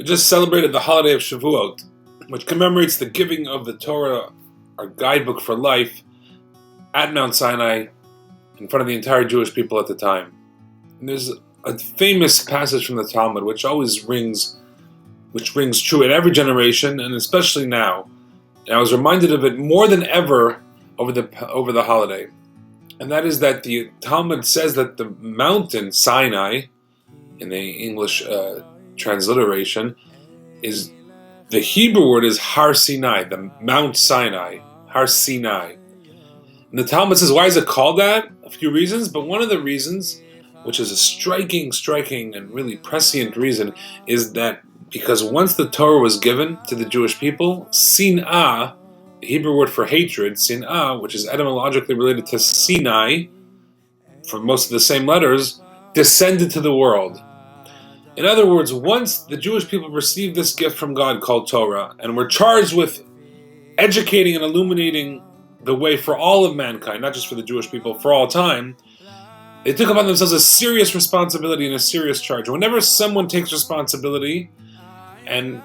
just celebrated the holiday of Shavuot, which commemorates the giving of the Torah, our guidebook for life, at Mount Sinai, in front of the entire Jewish people at the time. And there's a famous passage from the Talmud which always rings true in every generation, and especially now. And I was reminded of it more than ever over the holiday. And that is that the Talmud says that the mountain Sinai, in the English transliteration, is the Hebrew word is Har Sinai, the Mount Sinai, Har Sinai. And the Talmud says, why is it called that? A few reasons, but one of the reasons, which is a striking and really prescient reason, is that because once the Torah was given to the Jewish people, Sin'ah, the Hebrew word for hatred, Sin'ah, which is etymologically related to Sinai, for most of the same letters, descended to the world. In other words, once the Jewish people received this gift from God called Torah, and were charged with educating and illuminating the way for all of mankind, not just for the Jewish people, for all time, they took upon themselves a serious responsibility and a serious charge. Whenever someone takes responsibility and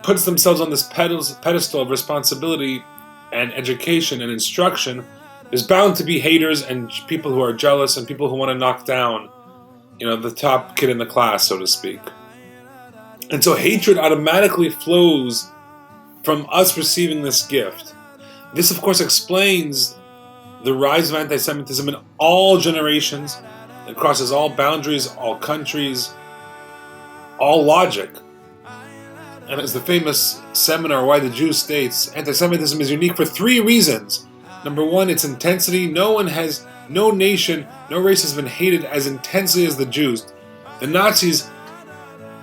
puts themselves on this pedestal of responsibility and education and instruction, there's bound to be haters and people who are jealous and people who want to knock down, the top kid in the class, so to speak. And so hatred automatically flows from us receiving this gift. This, of course, explains the rise of anti-Semitism in all generations. It crosses all boundaries, all countries, all logic. And as the famous seminar, Why the Jews states, anti-Semitism is unique for 3 reasons. Number 1, its intensity. No nation, no race has been hated as intensely as the Jews. The Nazis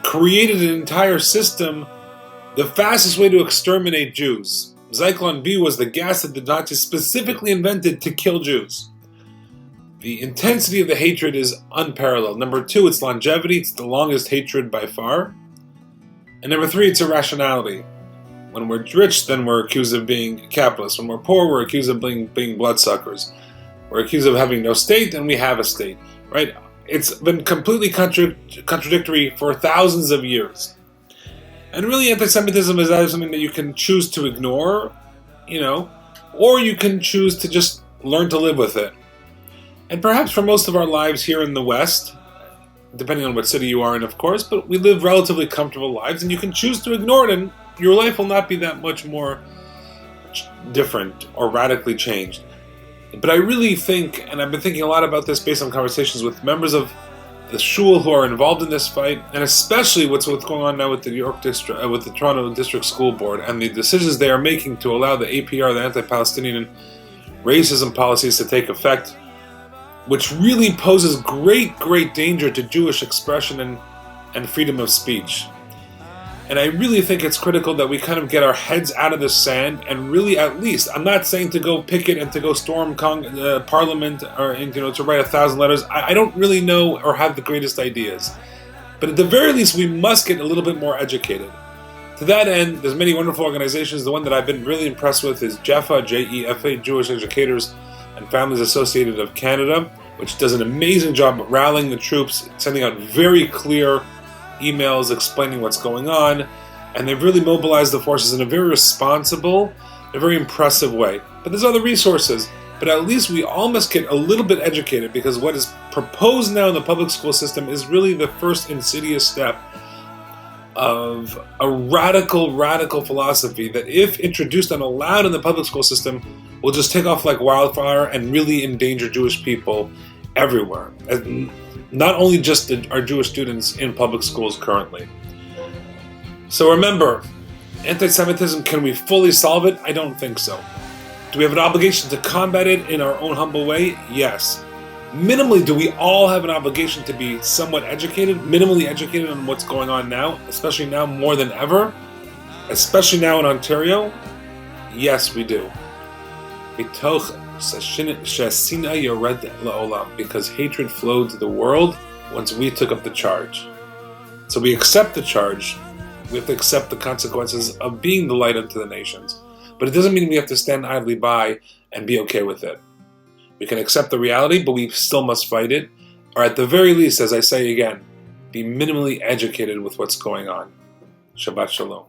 created an entire system, the fastest way to exterminate Jews. Zyklon B was the gas that the Nazis specifically invented to kill Jews. The intensity of the hatred is unparalleled. Number 2, its longevity. It's the longest hatred by far. And number 3, its irrationality. When we're rich, then we're accused of being capitalists. When we're poor, we're accused of being bloodsuckers. We're accused of having no state, and we have a state. Right? It's been completely contradictory for thousands of years. And really, anti-Semitism is either something that you can choose to ignore, or you can choose to just learn to live with it. And perhaps for most of our lives here in the West, depending on what city you are in, of course, but we live relatively comfortable lives, and you can choose to ignore it, and your life will not be that much more different or radically changed. But I really think, and I've been thinking a lot about this based on conversations with members of the Shul who are involved in this fight, and especially what's going on now with the with the Toronto District School Board and the decisions they are making to allow the APR, the anti-Palestinian racism policies, to take effect, which really poses great danger to Jewish expression and freedom of speech. And I really think it's critical that we kind of get our heads out of the sand and really, at least, I'm not saying to go picket and to go storm Parliament or to write 1,000 letters. I don't really know or have the greatest ideas. But at the very least, we must get a little bit more educated. To that end, there's many wonderful organizations. The one that I've been really impressed with is JEFA, J-E-F-A, Jewish Educators and Families Associated of Canada, which does an amazing job rallying the troops, sending out very clear emails explaining what's going on, and they've really mobilized the forces in a very responsible, a very impressive way. But there's other resources, but at least we all must get a little bit educated, because what is proposed now in the public school system is really the first insidious step of a radical philosophy that, if introduced and allowed in the public school system, will just take off like wildfire and really endanger Jewish people everywhere. Not only just our Jewish students in public schools currently. So remember, anti-Semitism, can we fully solve it? I don't think so. Do we have an obligation to combat it in our own humble way? Yes. Minimally, do we all have an obligation to be somewhat educated, minimally educated on what's going on now, especially now more than ever, especially now in Ontario? Yes, we do. Because hatred flowed to the world once we took up the charge. So we accept the charge. We have to accept the consequences of being the light unto the nations. But it doesn't mean we have to stand idly by and be okay with it. We can accept the reality, but we still must fight it. Or at the very least, as I say again, be minimally educated with what's going on. Shabbat Shalom.